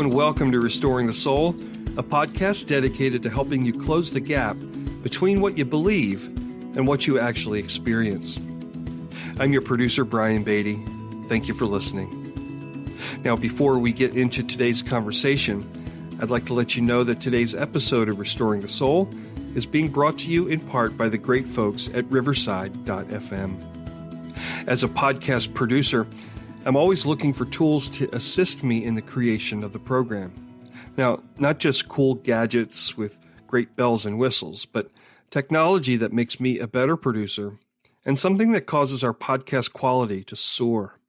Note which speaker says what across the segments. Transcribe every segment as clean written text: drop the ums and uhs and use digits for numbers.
Speaker 1: and welcome to Restoring the Soul, a podcast dedicated to helping you close the gap between what you believe and what you actually experience. I'm your producer, Brian Beatty. Thank you for listening. Now, before we get into today's conversation, I'd like to let you know that today's episode of Restoring the Soul is being brought to you in part by the great folks at Riverside.fm. As a podcast producer, I'm always looking for tools to assist me in the creation of the program. Now, not just cool gadgets with great bells and whistles, but technology that makes me a better producer and something that causes our podcast quality to soar.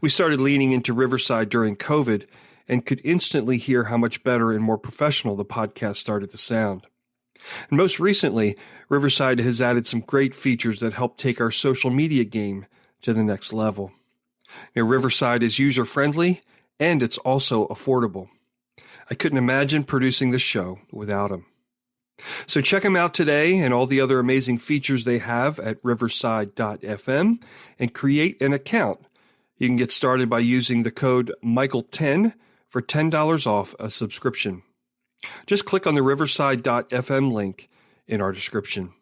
Speaker 1: We started leaning into Riverside during COVID and could instantly hear how much better and more professional the podcast started to sound. And most recently, Riverside has added some great features that help take our social media game to the next level. Now, Riverside is user-friendly, and it's also affordable. I couldn't imagine producing this show without them. So check them out today and all the other amazing features they have at Riverside.fm and create an account. You can get started by using the code Michael10 for $10 off a subscription. Just click on the Riverside.fm link in our description.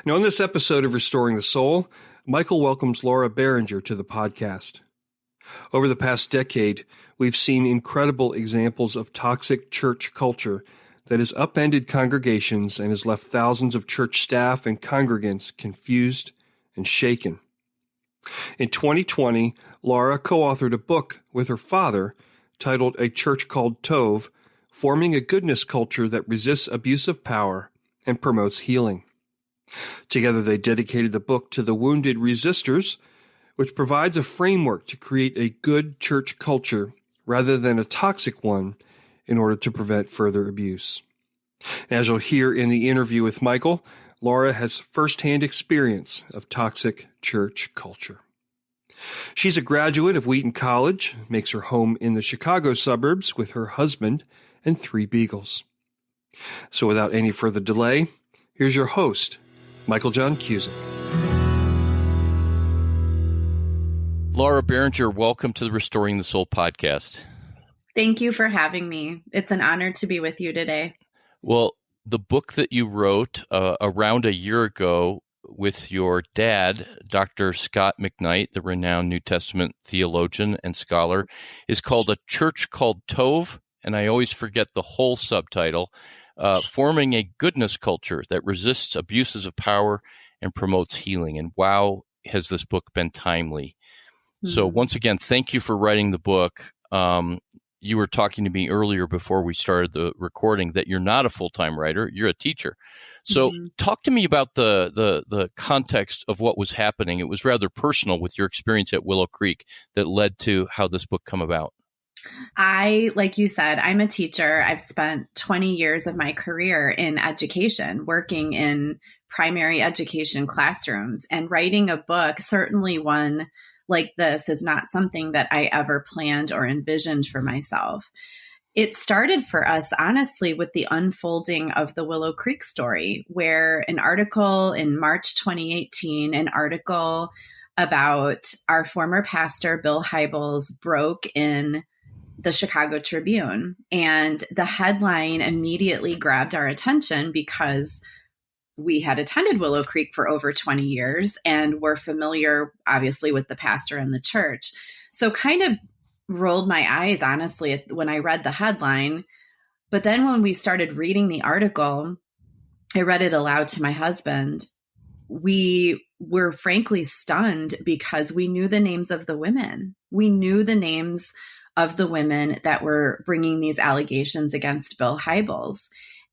Speaker 1: Now, in this episode of Restoring the Soul, Michael welcomes Laura Barringer to the podcast. Over the past decade, we've seen incredible examples of toxic church culture that has upended congregations and has left thousands of church staff and congregants confused and shaken. In 2020, Laura co-authored a book with her father titled A Church Called Tov, Forming a Goodness Culture that Resists Abuse of Power and Promotes Healing. Together, they dedicated the book to the wounded resistors, which provides a framework to create a good church culture rather than a toxic one in order to prevent further abuse. As you'll hear in the interview with Michael, Laura has firsthand experience of toxic church culture. She's a graduate of Wheaton College, makes her home in the Chicago suburbs with her husband and 3 beagles. So without any further delay, here's your host, Michael John Cusick.
Speaker 2: Laura Barringer, welcome to the Restoring the Soul podcast.
Speaker 3: Thank you for having me. It's an honor to be with you today.
Speaker 2: Well, the book that you wrote around a year ago with your dad, Dr. Scott McKnight, the renowned New Testament theologian and scholar, is called A Church Called Tov, and I always forget the whole subtitle, Forming a Goodness Culture that Resists Abuses of Power and Promotes Healing. And wow, has this book been timely. So once again, thank you for writing the book. You were talking to me earlier before we started the recording that you're not a full-time writer, you're a teacher. So talk to me about the context of what was happening. It was rather personal with your experience at Willow Creek that led to how this book come about.
Speaker 3: Like you said, I'm a teacher. I've spent 20 years of my career in education, working in primary education classrooms, and writing a book, certainly one like this, is not something that I ever planned or envisioned for myself. It started for us, honestly, with the unfolding of the Willow Creek story, where an article in March 2018, an article about our former pastor, Bill Hybels, broke in the Chicago Tribune. And the headline immediately grabbed our attention because we had attended Willow Creek for over 20 years and were familiar, obviously, with the pastor and the church. So kind of rolled my eyes, honestly, when I read the headline. But then when we started reading the article, I read it aloud to my husband. We were frankly stunned because we knew the names of the women. We knew the names of the women that were bringing these allegations against Bill Hybels.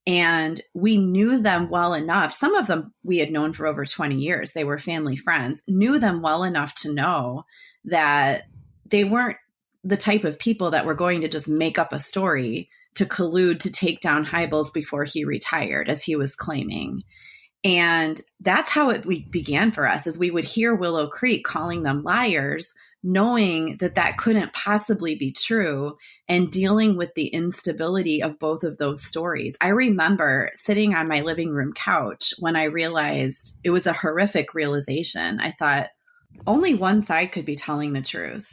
Speaker 3: And we knew them well enough. Some of them we had known for over 20 years. They were family friends, knew them well enough to know that they weren't the type of people that were going to just make up a story to collude to take down Hybels before he retired, as he was claiming. And that's how it began for us, as we would hear Willow Creek calling them liars, knowing that that couldn't possibly be true, and dealing with the instability of both of those stories. I remember sitting on my living room couch when I realized it was a horrific realization. I thought only one side could be telling the truth.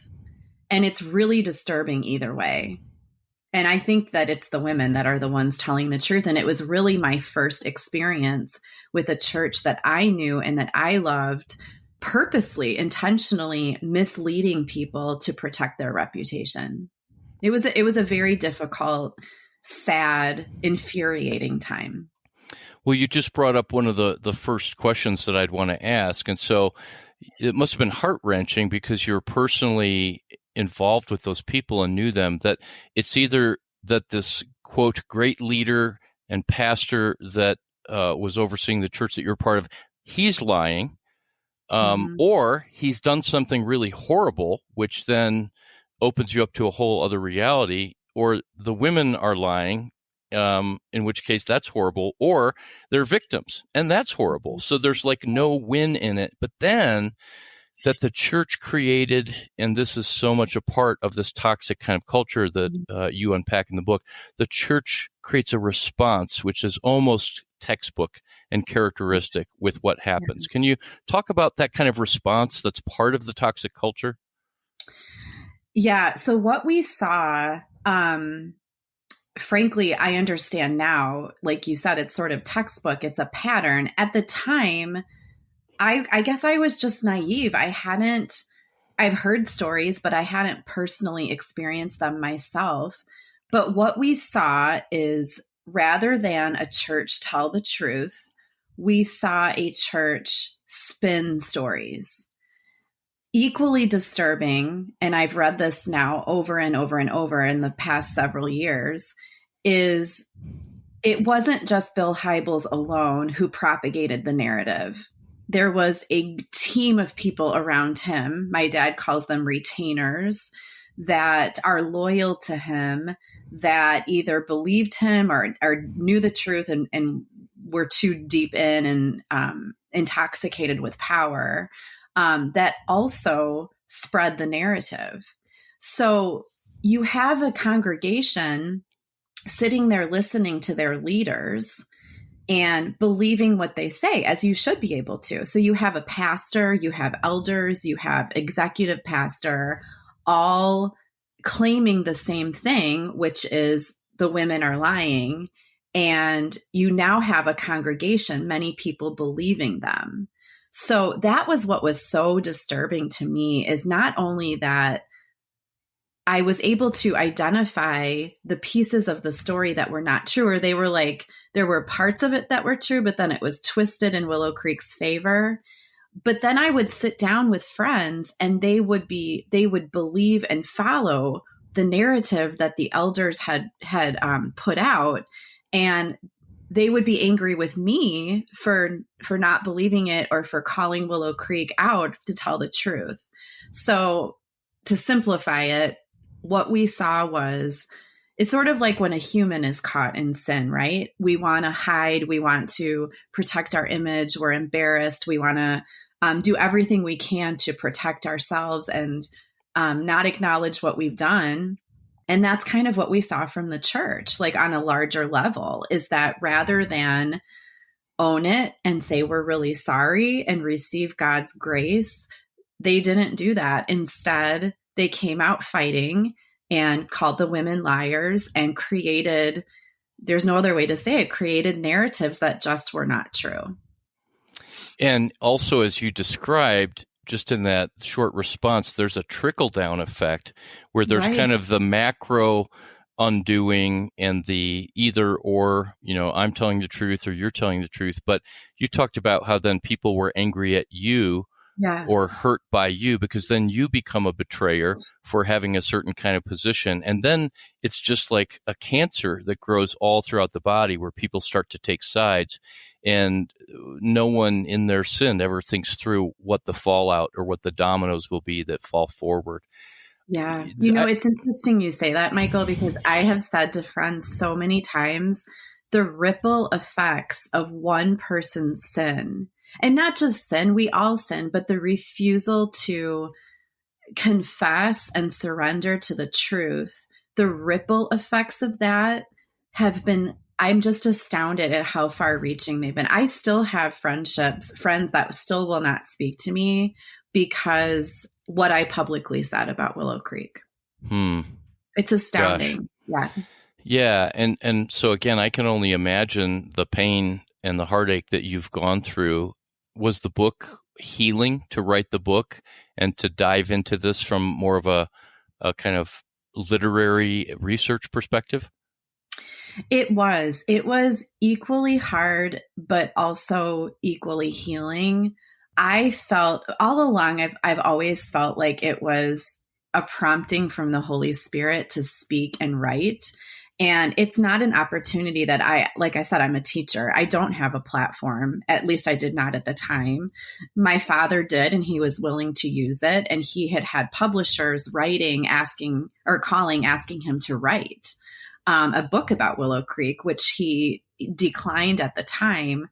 Speaker 3: And it's really disturbing either way. And I think that it's the women that are the ones telling the truth. And it was really my first experience with a church that I knew and that I loved, purposely, intentionally misleading people to protect their reputation. It was a very difficult, sad, infuriating time.
Speaker 2: Well, you just brought up one of the first questions that I'd want to ask. And so it must have been heart-wrenching because you're personally involved with those people and knew them, that it's either that this, quote, great leader and pastor that was overseeing the church that you're part of, he's lying, or he's done something really horrible, which then opens you up to a whole other reality, or the women are lying, in which case that's horrible, or they're victims, and that's horrible. So there's like no win in it. But then that the church created, and this is so much a part of this toxic kind of culture that you unpack in the book, the church creates a response which is almost textbook and characteristic with what happens. Can you talk about that kind of response that's part of the toxic culture?
Speaker 3: Yeah. So what we saw, frankly, I understand now, like you said, it's sort of textbook. It's a pattern. At the time, I guess I was just naive. I've heard stories, but I hadn't personally experienced them myself. But what we saw is, rather than a church tell the truth, we saw a church spin stories. Equally disturbing, and I've read this now over and over and over in the past several years, is it wasn't just Bill Hybels alone who propagated the narrative. There was a team of people around him. My dad calls them retainers, that are loyal to him, that either believed him or knew the truth and were too deep in and intoxicated with power, that also spread the narrative. So you have a congregation sitting there listening to their leaders and believing what they say, as you should be able to. So you have a pastor, you have elders, you have executive pastor, all claiming the same thing, which is the women are lying. And you now have a congregation, many people believing them. So that was what was so disturbing to me, is not only that I was able to identify the pieces of the story that were not true, or they were like, there were parts of it that were true, but then it was twisted in Willow Creek's favor. But then I would sit down with friends and they would believe and follow the narrative that the elders had put out. And they would be angry with me for not believing it, or for calling Willow Creek out to tell the truth. So to simplify it, what we saw was, it's sort of like when a human is caught in sin, right? We want to hide. We want to protect our image. We're embarrassed. We want to do everything we can to protect ourselves and not acknowledge what we've done. And that's kind of what we saw from the church, like on a larger level, is that rather than own it and say we're really sorry and receive God's grace, they didn't do that. Instead, they came out fighting and called the women liars and created, there's no other way to say it, created narratives that just were not true.
Speaker 2: And also, as you described, just in that short response, there's a trickle-down effect where there's kind of the macro undoing and the either or, I'm telling the truth or you're telling the truth. But you talked about how then people were angry at you. Yes. Or hurt by you, because then you become a betrayer for having a certain kind of position. And then it's just like a cancer that grows all throughout the body, where people start to take sides, and no one in their sin ever thinks through what the fallout or what the dominoes will be that fall forward.
Speaker 3: Yeah. It's interesting you say that, Michael, because I have said to friends so many times, the ripple effects of one person's sin, and not just sin, we all sin, but the refusal to confess and surrender to the truth, the ripple effects of that have been, I'm just astounded at how far reaching they've been. I still have friends that still will not speak to me because what I publicly said about Willow Creek. It's astounding.
Speaker 2: Gosh.
Speaker 3: Yeah.
Speaker 2: Yeah. And so again, I can only imagine the pain and the heartache that you've gone through. Was the book healing to write the book and to dive into this from more of a kind of literary research perspective?
Speaker 3: It was. It was equally hard, but also equally healing. I felt all along, I've always felt like it was a prompting from the Holy Spirit to speak and write. And it's not an opportunity that like I said, I'm a teacher. I don't have a platform. At least I did not at the time. My father did, and he was willing to use it. And he had publishers writing, asking him to write a book about Willow Creek, which he declined at the time.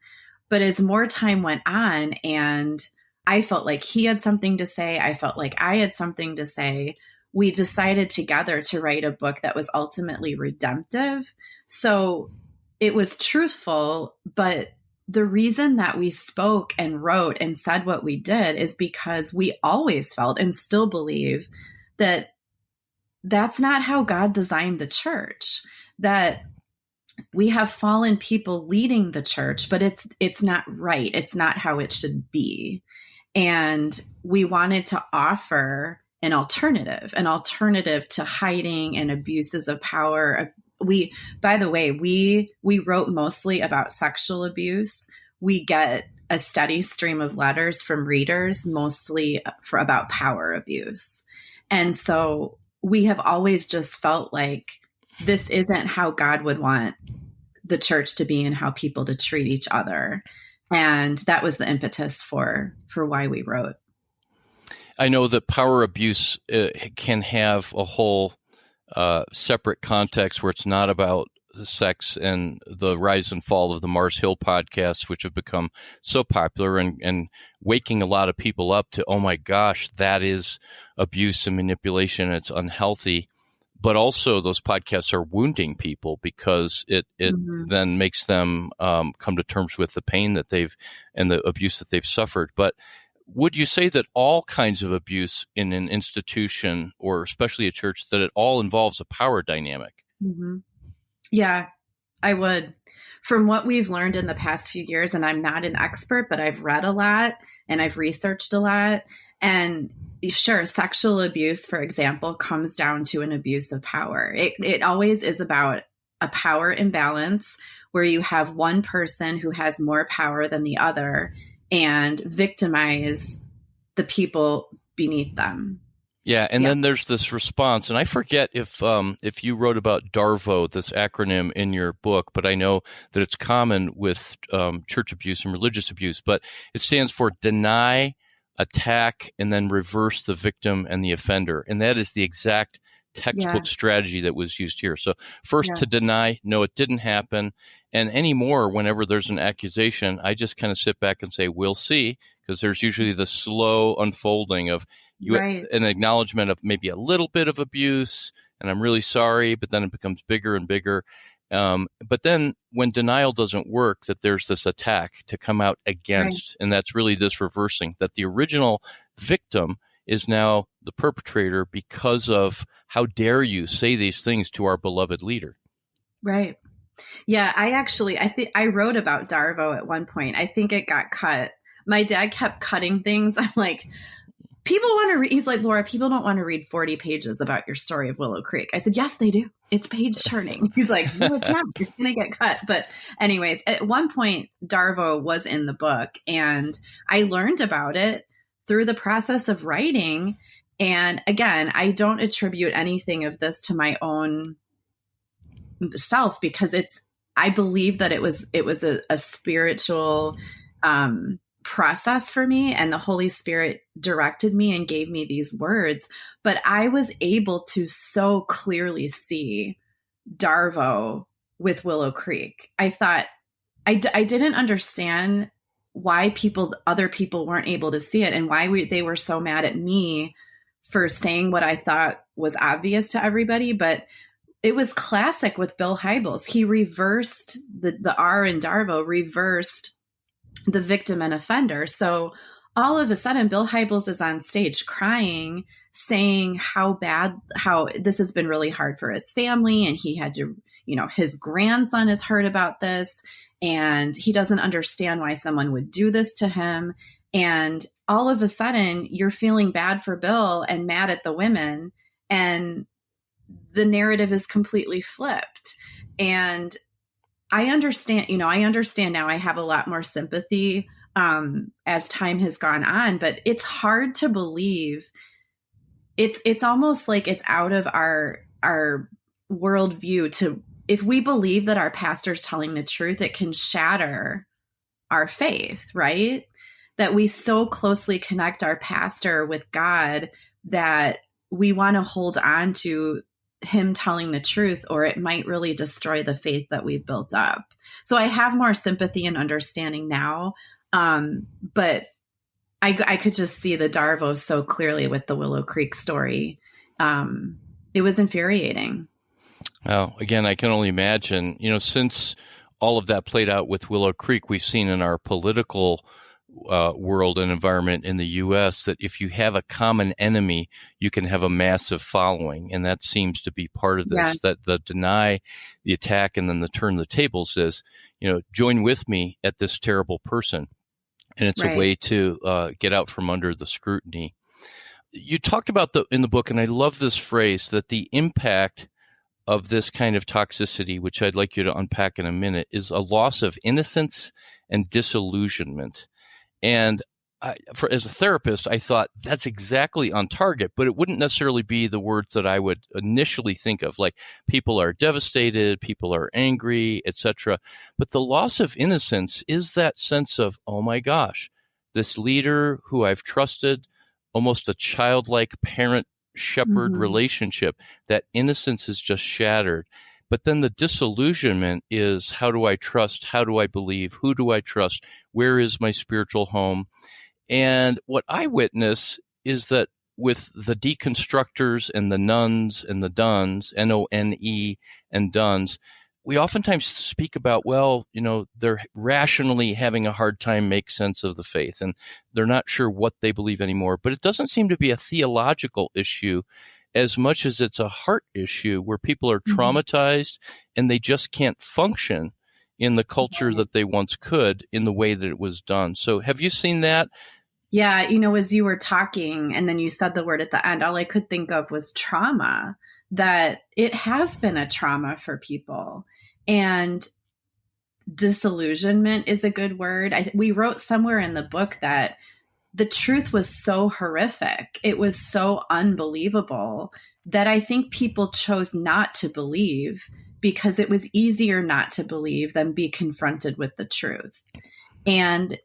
Speaker 3: But as more time went on, and I felt like he had something to say, I felt like I had something to say, we decided together to write a book that was ultimately redemptive. So it was truthful, but the reason that we spoke and wrote and said what we did is because we always felt and still believe that that's not how God designed the church, that we have fallen people leading the church, but it's not right. It's not how it should be. And we wanted to offer an alternative to hiding and abuses of power. By the way, we wrote mostly about sexual abuse. We get a steady stream of letters from readers, mostly about power abuse. And so we have always just felt like this isn't how God would want the church to be and how people to treat each other. And that was the impetus for why we wrote.
Speaker 2: I know that power abuse can have a whole separate context where it's not about sex, and the rise and fall of the Mars Hill podcasts, which have become so popular and waking a lot of people up to, oh my gosh, that is abuse and manipulation. It's unhealthy. But also those podcasts are wounding people because it then makes them come to terms with the pain that and the abuse that they've suffered. But would you say that all kinds of abuse in an institution, or especially a church, that it all involves a power dynamic?
Speaker 3: Mm-hmm. Yeah, I would. From what we've learned in the past few years, and I'm not an expert, but I've read a lot and I've researched a lot. And sure, sexual abuse, for example, comes down to an abuse of power. It always is about a power imbalance where you have one person who has more power than the other and victimize the people beneath them.
Speaker 2: Yeah, and then there's this response, and I forget if you wrote about DARVO, this acronym, in your book, but I know that it's common with church abuse and religious abuse, but it stands for deny, attack, and then reverse the victim and the offender, and that is the exact textbook strategy that was used here. So first to deny, no, it didn't happen, and anymore, whenever there's an accusation, I just kind of sit back and say, we'll see, because there's usually the slow unfolding of an acknowledgement of maybe a little bit of abuse, and I'm really sorry, but then it becomes bigger and bigger. But then when denial doesn't work, that there's this attack to come out against, and that's really this reversing, that the original victim is now the perpetrator because of how dare you say these things to our beloved leader. Right.
Speaker 3: Yeah, I think I wrote about DARVO at one point. I think it got cut. My dad kept cutting things. I'm like, people want to read. He's like, Laura, people don't want to read 40 pages about your story of Willow Creek. I said, yes, they do. It's page turning. He's like, no, it's not. It's going to get cut. But anyways, at one point, DARVO was in the book, and I learned about it through the process of writing. And again, I don't attribute anything of this to my own self, because I believe that it was a spiritual process for me, and the Holy Spirit directed me and gave me these words. But I was able to so clearly see DARVO with Willow Creek. I thought I didn't understand why other people weren't able to see it, and why they were so mad at me for saying what I thought was obvious to everybody. But it was classic with Bill Hybels. He reversed the R in DARVO, reversed the victim and offender. So all of a sudden, Bill Hybels is on stage crying, saying how this has been really hard for his family. And he had to, his grandson has heard about this and he doesn't understand why someone would do this to him. And all of a sudden you're feeling bad for Bill and mad at the women, and the narrative is completely flipped. And I understand now. I have a lot more sympathy as time has gone on, but it's hard to believe. It's almost like it's out of our worldview if we believe that our pastor's telling the truth, it can shatter our faith, right? That we so closely connect our pastor with God that we want to hold on to him telling the truth, or it might really destroy the faith that we've built up. So I have more sympathy and understanding now. But I could just see the Darvo so clearly with the Willow Creek story. It was infuriating.
Speaker 2: Well, again, I can only imagine, since all of that played out with Willow Creek, we've seen in our political world and environment in the U.S. that if you have a common enemy, you can have a massive following. And that seems to be part of this, yeah. That the deny, the attack, and then the turn the tables is, join with me at this terrible person. And it's right. A way to get out from under the scrutiny. You talked about in the book, and I love this phrase, that the impact of this kind of toxicity, which I'd like you to unpack in a minute, is a loss of innocence and disillusionment. And as a therapist, I thought that's exactly on target, but it wouldn't necessarily be the words that I would initially think of, like people are devastated, people are angry, etc. But the loss of innocence is that sense of, oh my gosh, this leader who I've trusted, almost a childlike parent-shepherd relationship, that innocence is just shattered. But then the disillusionment is, how do I trust? How do I believe? Who do I trust? Where is my spiritual home? And what I witness is that with the deconstructors and the nuns and the duns, N-O-N-E and duns, we oftentimes speak about, well, they're rationally having a hard time make sense of the faith, and they're not sure what they believe anymore. But it doesn't seem to be a theological issue as much as it's a heart issue where people are traumatized and they just can't function in the culture that they once could in the way that it was done. So have you seen that?
Speaker 3: Yeah. As you were talking and then you said the word at the end, all I could think of was trauma, that it has been a trauma for people. And disillusionment is a good word. We wrote somewhere in the book that the truth was so horrific. It was so unbelievable that I think people chose not to believe because it was easier not to believe than be confronted with the truth. And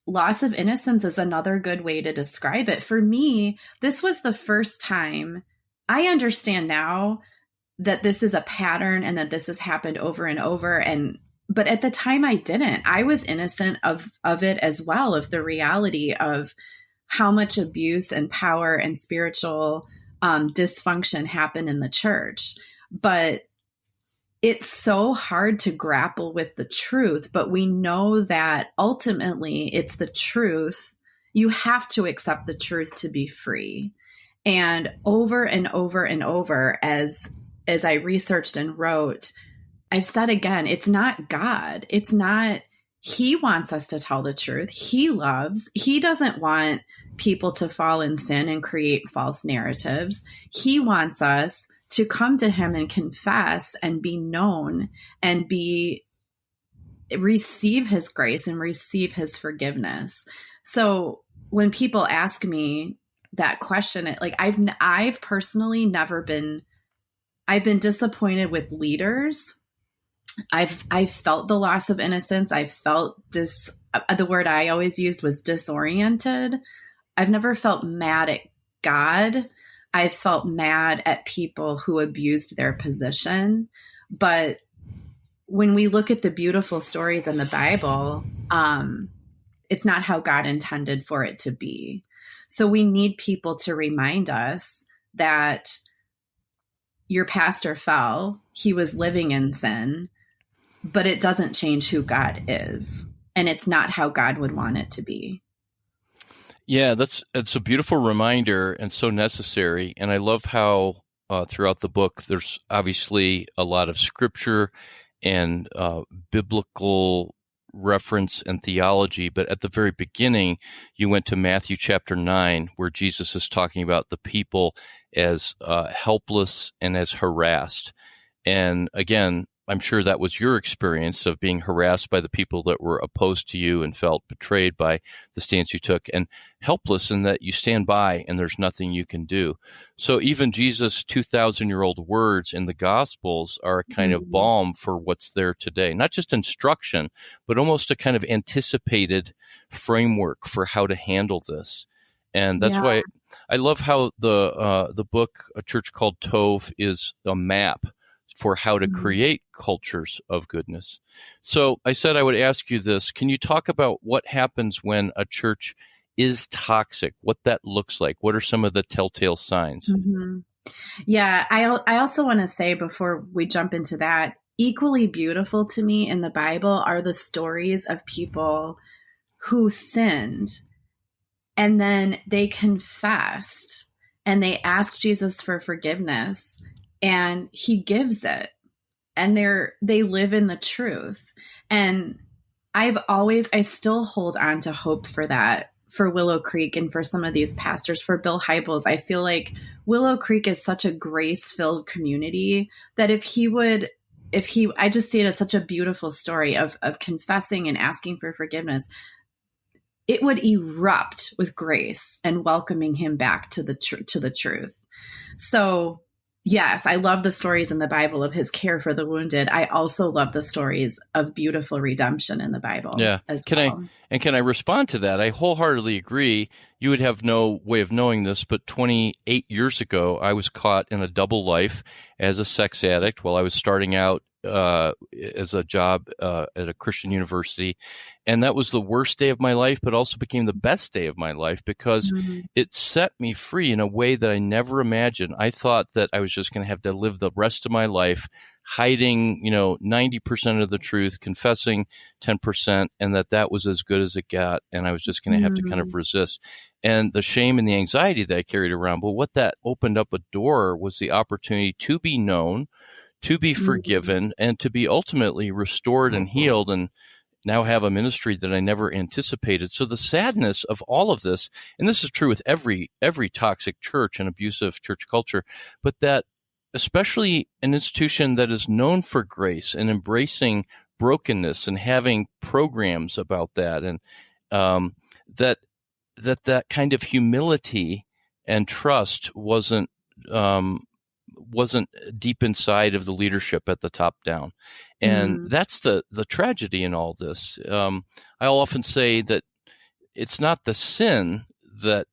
Speaker 3: loss of innocence is another good way to describe it. For me, this was the first time. I understand now that this is a pattern and that this has happened over and over. But at the time I didn't. I was innocent of it as well, of the reality of how much abuse and power and spiritual dysfunction happened in the church. But it's so hard to grapple with the truth, but we know that ultimately it's the truth. You have to accept the truth to be free. And over and over and over, as I researched and wrote, I've said again, it's not God. It's not, he wants us to tell the truth. He loves, he doesn't want people to fall in sin and create false narratives. He wants us to come to him and confess and be known and receive his grace and receive his forgiveness. So when people ask me that question, I've personally never been, I've been disappointed with leaders. I've felt the loss of innocence. I felt the word I always used was disoriented. I've never felt mad at God. I felt mad at people who abused their position. But when we look at the beautiful stories in the Bible, it's not how God intended for it to be. So we need people to remind us that your pastor fell, he was living in sin, but it doesn't change who God is. And it's not how God would want it to be.
Speaker 2: Yeah, it's a beautiful reminder and so necessary. And I love how throughout the book, there's obviously a lot of scripture and biblical reference and theology. But at the very beginning, you went to Matthew chapter 9, where Jesus is talking about the people as helpless and as harassed. And again, I'm sure that was your experience of being harassed by the people that were opposed to you and felt betrayed by the stance you took, and helpless in that you stand by and there's nothing you can do. So even Jesus' 2,000-year-old words in the Gospels are a kind of balm for what's there today. Not just instruction, but almost a kind of anticipated framework for how to handle this. And that's why I love how the book, A Church Called Tov, is a map for how to create cultures of goodness. So I said I would ask you this. Can you talk about what happens when a church is toxic, what that looks like? What are some of the telltale signs?
Speaker 3: Mm-hmm. Yeah, I also want to say before we jump into that, equally beautiful to me in the Bible are the stories of people who sinned and then they confessed and they asked Jesus for forgiveness. And he gives it, and they live in the truth. And I still hold on to hope for that, for Willow Creek and for some of these pastors, for Bill Hybels. I feel like Willow Creek is such a grace-filled community that I just see it as such a beautiful story of confessing and asking for forgiveness. It would erupt with grace and welcoming him back to the truth. So, yes, I love the stories in the Bible of his care for the wounded. I also love the stories of beautiful redemption in the Bible.
Speaker 2: Yeah. Can I respond to that? I wholeheartedly agree. You would have no way of knowing this, but 28 years ago, I was caught in a double life as a sex addict while I was starting out as a job at a Christian university. And that was the worst day of my life, but also became the best day of my life because it set me free in a way that I never imagined. I thought that I was just going to have to live the rest of my life hiding, 90% of the truth, confessing 10%, and that was as good as it got. And I was just going to have to kind of resist. And the shame and the anxiety that I carried around. But what that opened up a door was the opportunity to be known, to be forgiven, and to be ultimately restored and healed, and now have a ministry that I never anticipated. So the sadness of all of this, and this is true with every toxic church and abusive church culture, but that especially an institution that is known for grace and embracing brokenness and having programs about that, and that kind of humility and trust wasn't deep inside of the leadership at the top down. And that's the tragedy in all this. I'll often say that it's not the sin that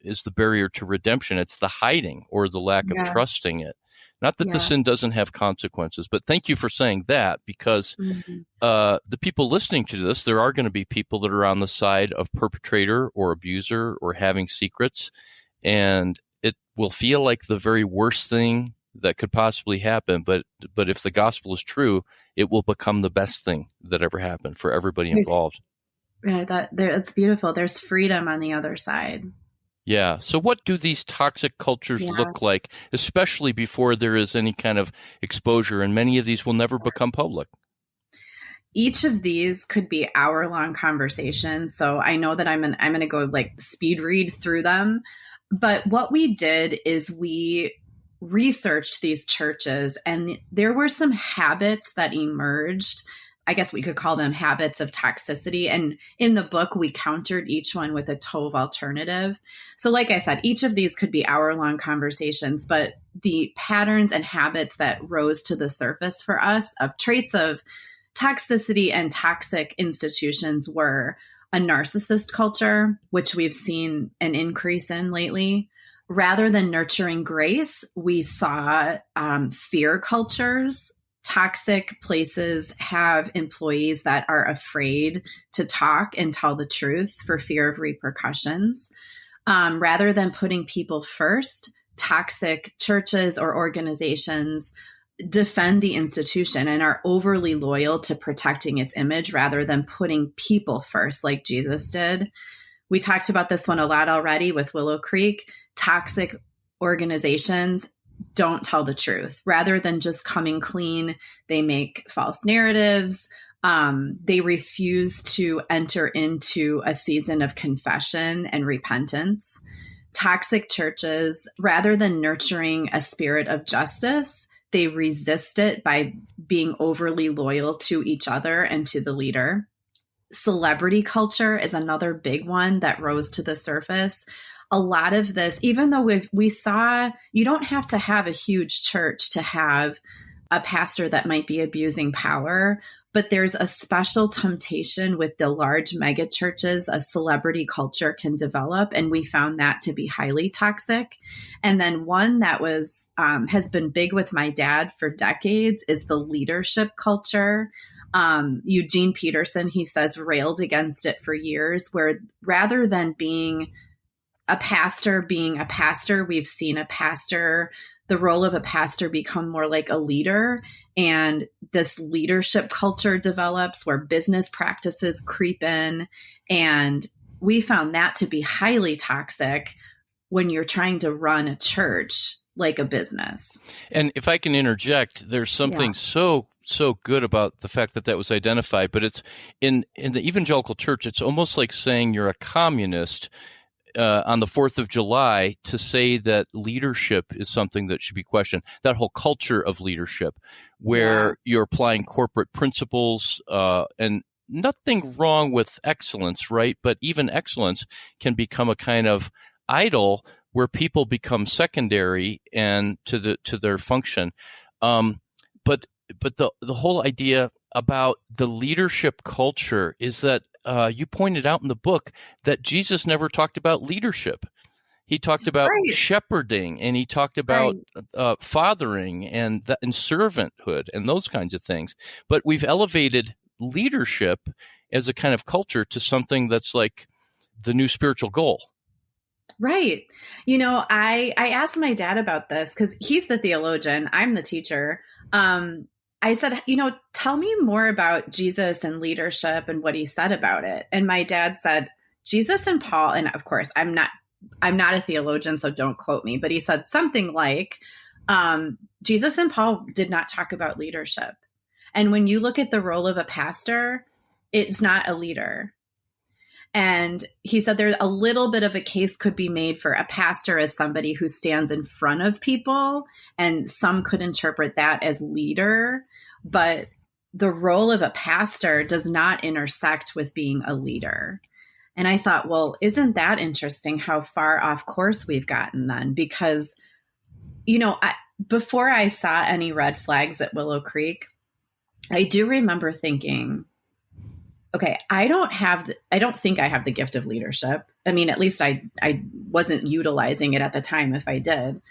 Speaker 2: is the barrier to redemption. It's the hiding or the lack of trusting it. Not that the sin doesn't have consequences, but thank you for saying that, because the people listening to this, there are going to be people that are on the side of perpetrator or abuser or having secrets, and it will feel like the very worst thing that could possibly happen. But if the gospel is true, it will become the best thing that ever happened for everybody involved.
Speaker 3: It's beautiful. There's freedom on the other side.
Speaker 2: Yeah. So what do these toxic cultures look like, especially before there is any kind of exposure? And many of these will never become public.
Speaker 3: Each of these could be hour-long conversations. So I know that I'm going to go like speed read through them. But what we did is we researched these churches, and there were some habits that emerged. I guess we could call them habits of toxicity. And in the book, we countered each one with a Tov alternative. So like I said, each of these could be hour-long conversations, but the patterns and habits that rose to the surface for us of traits of toxicity and toxic institutions were a narcissist culture, which we've seen an increase in lately. Rather than nurturing grace, we saw fear cultures. Toxic places have employees that are afraid to talk and tell the truth for fear of repercussions. Rather than putting people first, toxic churches or organizations defend the institution and are overly loyal to protecting its image rather than putting people first like Jesus did. We talked about this one a lot already with Willow Creek. Toxic organizations don't tell the truth. Rather than just coming clean, they make false narratives. They refuse to enter into a season of confession and repentance. Toxic churches, rather than nurturing a spirit of justice, they resist it by being overly loyal to each other and to the leader. Celebrity culture is another big one that rose to the surface. A lot of this, even though we saw, you don't have to have a huge church to have a pastor that might be abusing power, but there's a special temptation with the large mega churches. A celebrity culture can develop, and we found that to be highly toxic. And then one that was has been big with my dad for decades is the leadership culture. Eugene Peterson, he says, railed against it for years, where rather than being a pastor, we've seen the role of a pastor become more like a leader. And this leadership culture develops where business practices creep in. And we found that to be highly toxic when you're trying to run a church like a business.
Speaker 2: And if I can interject, there's something so good about the fact that was identified, but it's in the evangelical church, it's almost like saying you're a communist on the 4th of July to say that leadership is something that should be questioned. That whole culture of leadership where you're applying corporate principles and nothing wrong with excellence, right? But even excellence can become a kind of idol where people become secondary and to their function. But the whole idea about the leadership culture is that you pointed out in the book that Jesus never talked about leadership. He talked about shepherding, and he talked about fathering and servanthood and those kinds of things. But we've elevated leadership as a kind of culture to something that's like the new spiritual goal.
Speaker 3: Right. You know, I asked my dad about this because he's the theologian. I'm the teacher. I said, tell me more about Jesus and leadership and what he said about it. And my dad said, Jesus and Paul, and of course, I'm not a theologian, so don't quote me, but he said something like, Jesus and Paul did not talk about leadership. And when you look at the role of a pastor, it's not a leader. And he said there's a little bit of a case could be made for a pastor as somebody who stands in front of people, and some could interpret that as leader, but the role of a pastor does not intersect with being a leader. And I thought, well, isn't that interesting how far off course we've gotten then? Because, before I saw any red flags at Willow Creek, I do remember thinking, okay, I don't think I have the gift of leadership. I mean, at least I wasn't utilizing it at the time if I did. And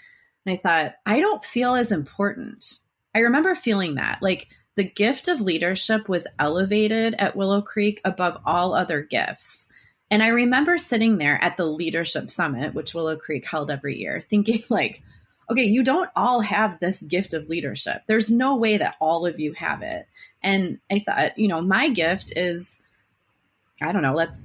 Speaker 3: I thought, I don't feel as important. I remember feeling that, like the gift of leadership was elevated at Willow Creek above all other gifts. And I remember sitting there at the leadership summit, which Willow Creek held every year, thinking like, okay, you don't all have this gift of leadership. There's no way that all of you have it. And I thought, my gift is,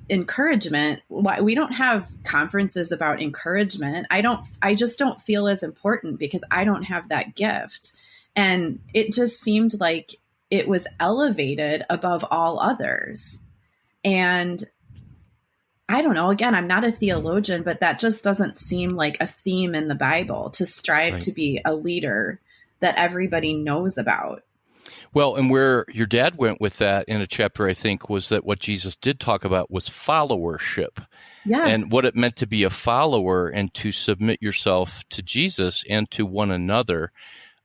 Speaker 3: encouragement. We don't have conferences about encouragement. I just don't feel as important because I don't have that gift. And it just seemed like it was elevated above all others. And I don't know, again, I'm not a theologian, but that just doesn't seem like a theme in the Bible to strive to be a leader that everybody knows about.
Speaker 2: Well, and where your dad went with that in a chapter, I think, was that what Jesus did talk about was followership.
Speaker 3: Yes.
Speaker 2: And what it meant to be a follower and to submit yourself to Jesus and to one another.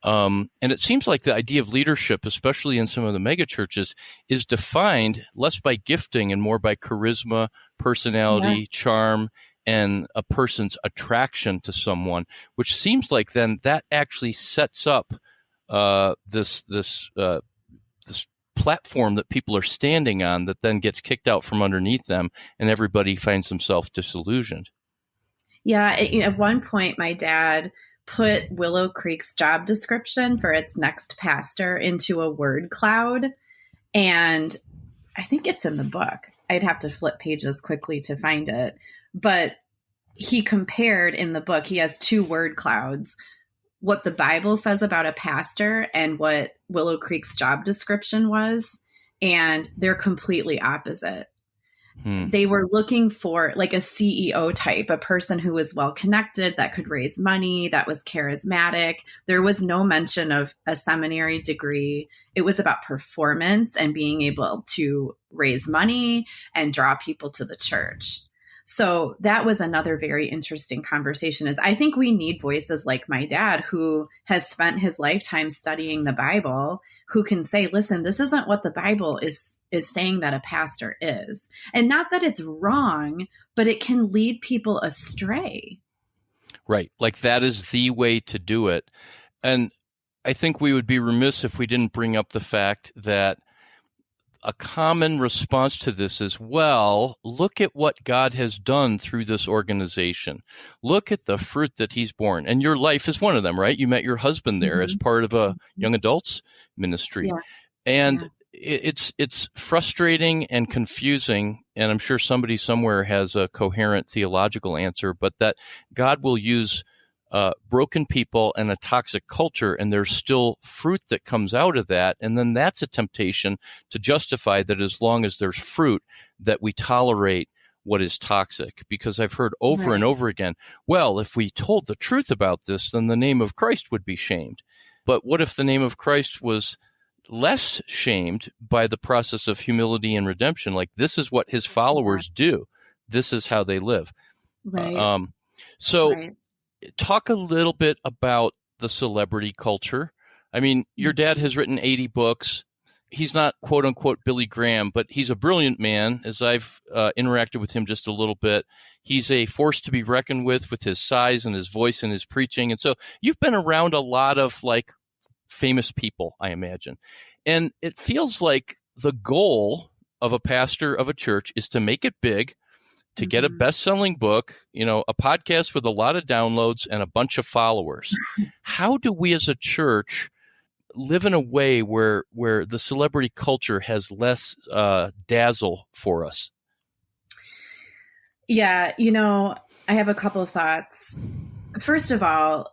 Speaker 2: And it seems like the idea of leadership, especially in some of the mega churches, is defined less by gifting and more by charisma, personality, charm, and a person's attraction to someone, which seems like then that actually sets up this platform that people are standing on that then gets kicked out from underneath them, and everybody finds themselves disillusioned.
Speaker 3: Yeah, at one point, my dad put Willow Creek's job description for its next pastor into a word cloud. And I think it's in the book. I'd have to flip pages quickly to find it. But he compared in the book, he has 2 word clouds, what the Bible says about a pastor and what Willow Creek's job description was. And they're completely opposite. They were looking for like a CEO type, a person who was well connected, that could raise money, that was charismatic. There was no mention of a seminary degree. It was about performance and being able to raise money and draw people to the church. So that was another very interesting conversation. Is I think we need voices like my dad, who has spent his lifetime studying the Bible, who can say, listen, this isn't what the Bible is saying that a pastor is. And not that it's wrong, but it can lead people astray.
Speaker 2: Right. Like that is the way to do it. And I think we would be remiss if we didn't bring up the fact that a common response to this is, well, look at what God has done through this organization. Look at the fruit that he's borne. And your life is one of them, right? You met your husband there as part of a young adults ministry.
Speaker 3: Yeah.
Speaker 2: And it's frustrating and confusing, and I'm sure somebody somewhere has a coherent theological answer, but that God will use broken people and a toxic culture, and there's still fruit that comes out of that. And then that's a temptation to justify that as long as there's fruit, that we tolerate what is toxic. Because I've heard over and over again, well, if we told the truth about this, then the name of Christ would be shamed. But what if the name of Christ was less shamed by the process of humility and redemption? Like, this is what his followers do. This is how they live.
Speaker 3: Right.
Speaker 2: Talk a little bit about the celebrity culture. I mean, your dad has written 80 books. He's not, quote unquote, Billy Graham, but he's a brilliant man. As I've interacted with him just a little bit, he's a force to be reckoned with his size and his voice and his preaching. And so you've been around a lot of like famous people, I imagine. And it feels like the goal of a pastor of a church is to make it big, to get a best-selling book, a podcast with a lot of downloads and a bunch of followers. How do we as a church live in a way where the celebrity culture has less dazzle for us?
Speaker 3: Yeah, I have a couple of thoughts. First of all,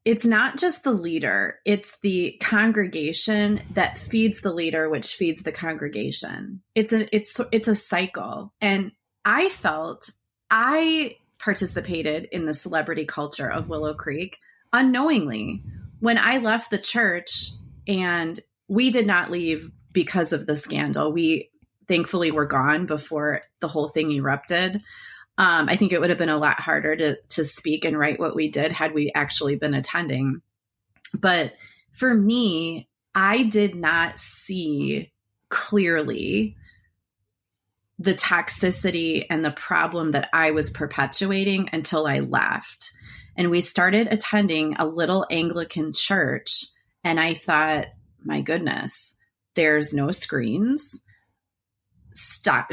Speaker 3: it's not just the leader, it's the congregation that feeds the leader, which feeds the congregation. It's a cycle. And I felt I participated in the celebrity culture of Willow Creek unknowingly when I left the church, and we did not leave because of the scandal. We thankfully were gone before the whole thing erupted. I think it would have been a lot harder to speak and write what we did had we actually been attending. But for me, I did not see clearly the toxicity and the problem that I was perpetuating until I left. And we started attending a little Anglican church. And I thought, my goodness, there's no screens.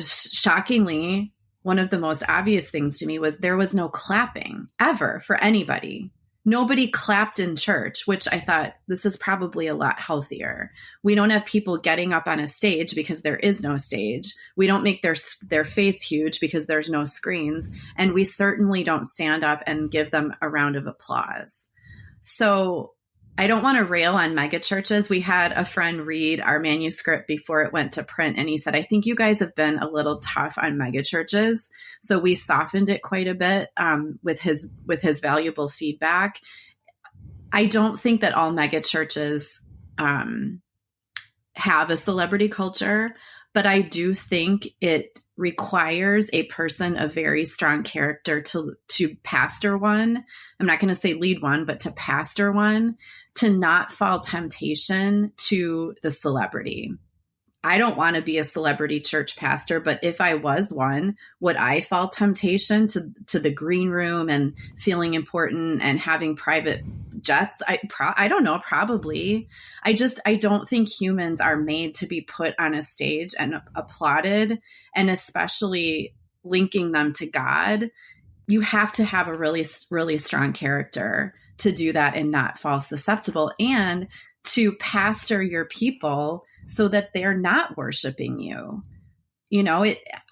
Speaker 3: Shockingly, one of the most obvious things to me was there was no clapping ever for anybody. Nobody clapped in church, which I thought, this is probably a lot healthier. We don't have people getting up on a stage because there is no stage. We don't make their face huge because there's no screens. And we certainly don't stand up and give them a round of applause. So I don't want to rail on megachurches. We had a friend read our manuscript before it went to print, and he said, I think you guys have been a little tough on megachurches. So we softened it quite a bit with his valuable feedback. I don't think that all megachurches have a celebrity culture, but I do think it requires a person of very strong character to pastor one. I'm not going to say lead one, but to pastor one, to not fall temptation to the celebrity. I don't want to be a celebrity church pastor, but if I was one, would I fall temptation to the green room and feeling important and having private jets? I don't know, probably. I don't think humans are made to be put on a stage and applauded, and especially linking them to God. You have to have a really, really strong character to do that and not fall susceptible, and to pastor your people so that they're not worshiping you.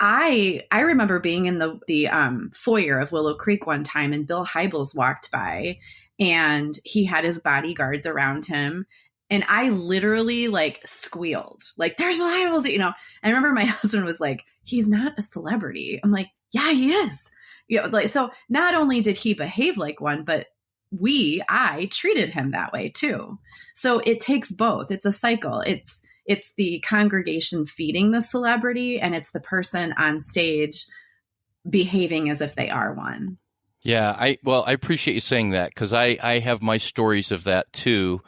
Speaker 3: I remember being in the foyer of Willow Creek one time, and Bill Hybels walked by, and he had his bodyguards around him. And I literally like squealed, like, there's Bill Hybels, I remember my husband was like, he's not a celebrity. I'm like, yeah, he is. So not only did he behave like one, but I treated him that way too. So it takes both. It's a cycle. It's the congregation feeding the celebrity, and it's the person on stage behaving as if they are one.
Speaker 2: Yeah, I appreciate you saying that, because I have my stories of that too,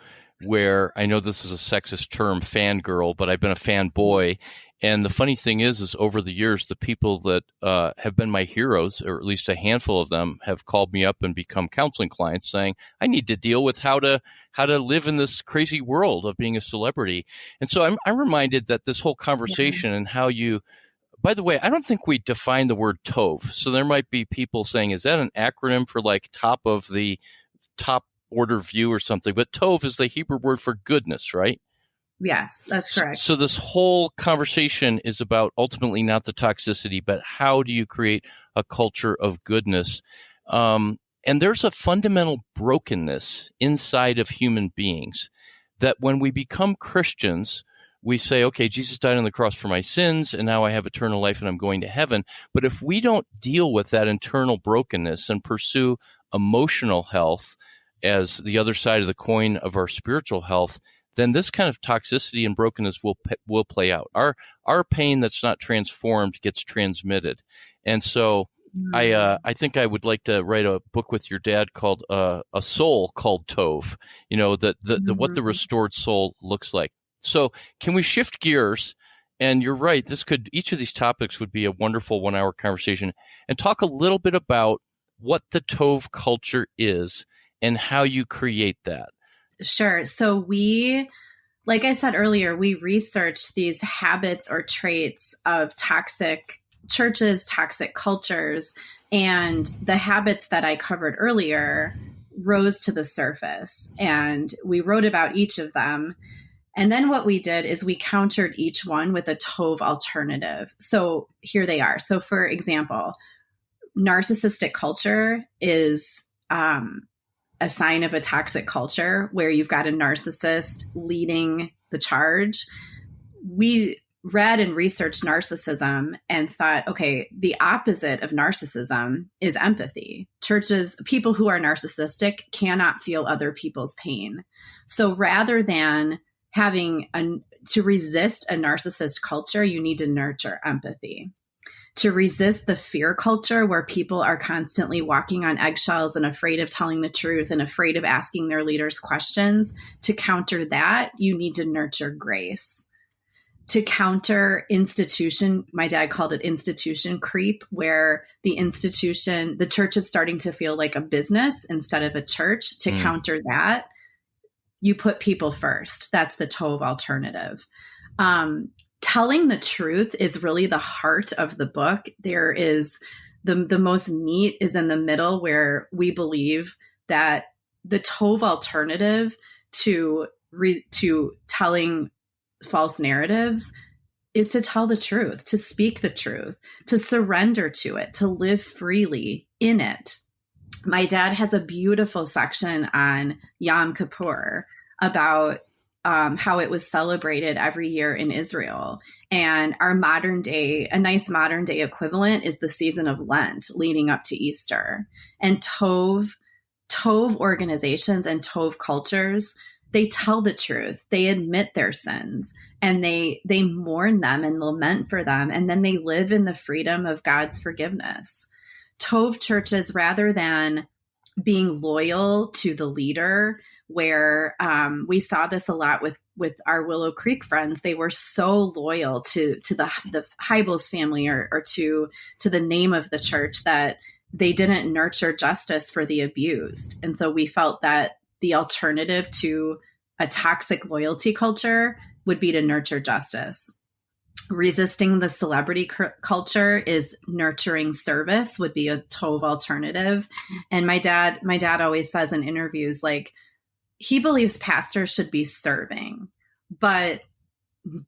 Speaker 2: where I know this is a sexist term, fangirl, but I've been a fanboy. And the funny thing is over the years, the people that have been my heroes, or at least a handful of them, have called me up and become counseling clients saying, I need to deal with how to live in this crazy world of being a celebrity. And so I'm reminded that this whole conversation and how you, by the way, I don't think we define the word Tov. So there might be people saying, is that an acronym for like top order view or something? But Tov is the Hebrew word for goodness, right?
Speaker 3: Yes, that's correct.
Speaker 2: So this whole conversation is about ultimately not the toxicity, but how do you create a culture of goodness? And there's a fundamental brokenness inside of human beings that when we become Christians, we say, okay, Jesus died on the cross for my sins, and now I have eternal life and I'm going to heaven. But if we don't deal with that internal brokenness and pursue emotional health as the other side of the coin of our spiritual health, then this kind of toxicity and brokenness will play out. Our pain that's not transformed gets transmitted. And so I think I would like to write a book with your dad called A Soul Called Tov, what the restored soul looks like. So can we shift gears? And you're right, each of these topics would be a wonderful 1-hour conversation, and talk a little bit about what the Tov culture is and how you create that.
Speaker 3: Sure. So like I said earlier, we researched these habits or traits of toxic churches, toxic cultures, and the habits that I covered earlier rose to the surface. And we wrote about each of them. And then what we did is we countered each one with a Tov alternative. So here they are. So for example, narcissistic culture is a sign of a toxic culture where you've got a narcissist leading the charge. We read and researched narcissism and thought, okay, the opposite of narcissism is empathy. People who are narcissistic cannot feel other people's pain. So rather than to resist a narcissist culture, you need to nurture empathy. To resist the fear culture where people are constantly walking on eggshells and afraid of telling the truth and afraid of asking their leaders questions, to counter that, you need to nurture grace. To counter my dad called it institution creep, where the church is starting to feel like a business instead of a church. To counter that, you put people first. That's the Tov alternative. Telling the truth is really the heart of the book. There is the most meat is in the middle, where we believe that the Tov alternative to telling false narratives is to tell the truth, to speak the truth, to surrender to it, to live freely in it. My dad has a beautiful section on Yom Kippur about how it was celebrated every year in Israel. And a nice modern day equivalent is the season of Lent leading up to Easter. And Tov organizations and Tov cultures, they tell the truth. They admit their sins, and they mourn them and lament for them. And then they live in the freedom of God's forgiveness. Tov churches, rather than being loyal to the leader, where we saw this a lot with our Willow Creek friends. They were so loyal to the Hybels family or to the name of the church that they didn't nurture justice for the abused. And so we felt that the alternative to a toxic loyalty culture would be to nurture justice. Resisting the celebrity culture is nurturing service, would be a Tov alternative. And my dad always says in interviews, like, he believes pastors should be serving, but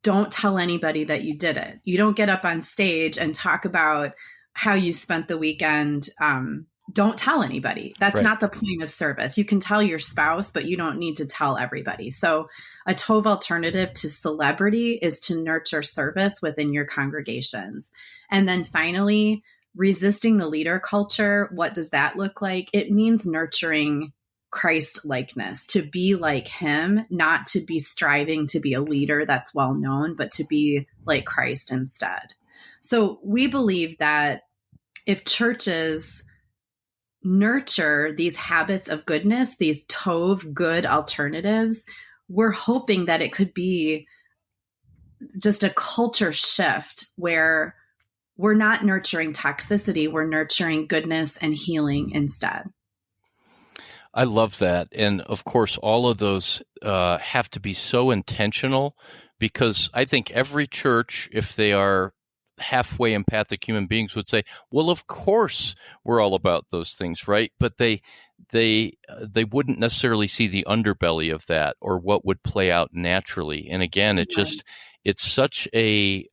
Speaker 3: don't tell anybody that you did it. You don't get up on stage and talk about how you spent the weekend. Don't tell anybody. That's
Speaker 2: Right.
Speaker 3: not the point of service. You can tell your spouse, but you don't need to tell everybody. So a Tov alternative to celebrity is to nurture service within your congregations. And then finally, resisting the leader culture. What does that look like? It means nurturing Christ likeness, to be like him, not to be striving to be a leader that's well known, but to be like Christ instead. So we believe that if churches nurture these habits of goodness, these Tov good alternatives, we're hoping that it could be just a culture shift where we're not nurturing toxicity, we're nurturing goodness and healing instead.
Speaker 2: I love that. And of course, all of those have to be so intentional, because I think every church, if they are halfway empathic human beings, would say, well, of course we're all about those things, right? But they wouldn't necessarily see the underbelly of that or what would play out naturally. And again, it's such a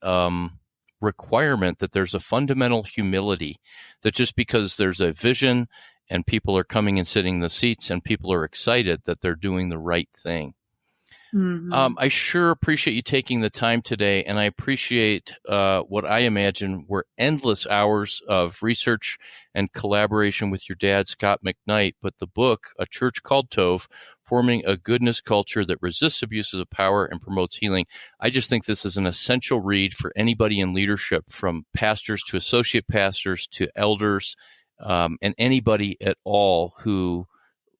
Speaker 2: requirement that there's a fundamental humility, that just because there's a vision and people are coming and sitting in the seats and people are excited, that they're doing the right thing. Mm-hmm. I sure appreciate you taking the time today, and I appreciate what I imagine were endless hours of research and collaboration with your dad, Scott McKnight. But the book, A Church Called Tov, Forming a Goodness Culture that Resists Abuses of Power and Promotes Healing. I just think this is an essential read for anybody in leadership, from pastors to associate pastors to elders, and anybody at all who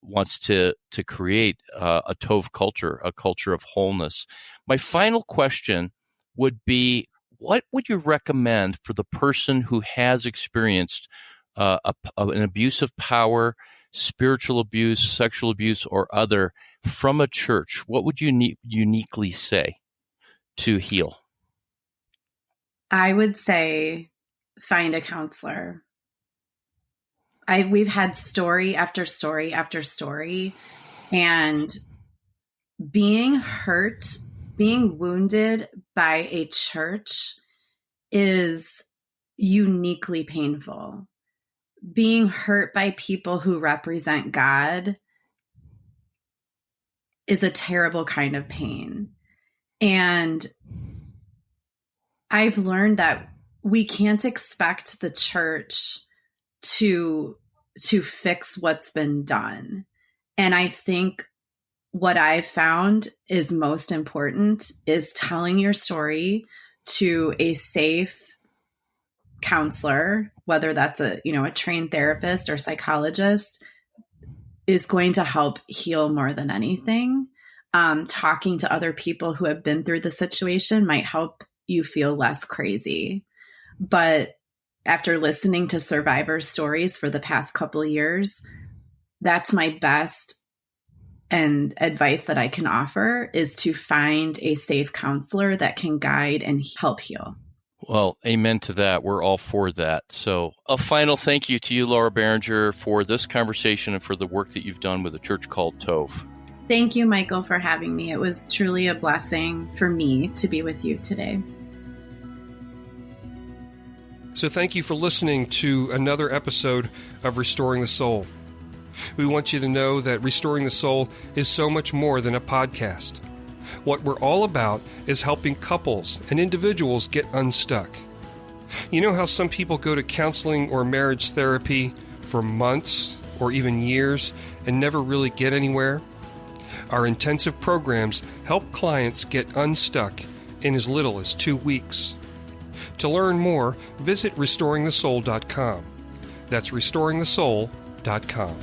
Speaker 2: wants to create a Tov culture, a culture of wholeness. My final question would be, what would you recommend for the person who has experienced an abuse of power, spiritual abuse, sexual abuse, or other from a church? What would you uniquely say to heal?
Speaker 3: I would say find a counselor. We've had story after story after story, and being hurt, being wounded by a church is uniquely painful. Being hurt by people who represent God is a terrible kind of pain. And I've learned that we can't expect the church to fix what's been done. And I think what I've found is most important is telling your story to a safe counselor, whether that's a trained therapist or psychologist, is going to help heal more than anything. Talking to other people who have been through the situation might help you feel less crazy. But after listening to survivors' stories for the past couple of years, that's my best and advice that I can offer, is to find a safe counselor that can guide and help heal.
Speaker 2: Well, amen to that. We're all for that. So a final thank you to you, Laura Barringer, for this conversation and for the work that you've done with A Church Called Tov.
Speaker 3: Thank you, Michael, for having me. It was truly a blessing for me to be with you today.
Speaker 1: So thank you for listening to another episode of Restoring the Soul. We want you to know that Restoring the Soul is so much more than a podcast. What we're all about is helping couples and individuals get unstuck. You know how some people go to counseling or marriage therapy for months or even years and never really get anywhere? Our intensive programs help clients get unstuck in as little as 2 weeks. To learn more, visit restoringthesoul.com. That's restoringthesoul.com.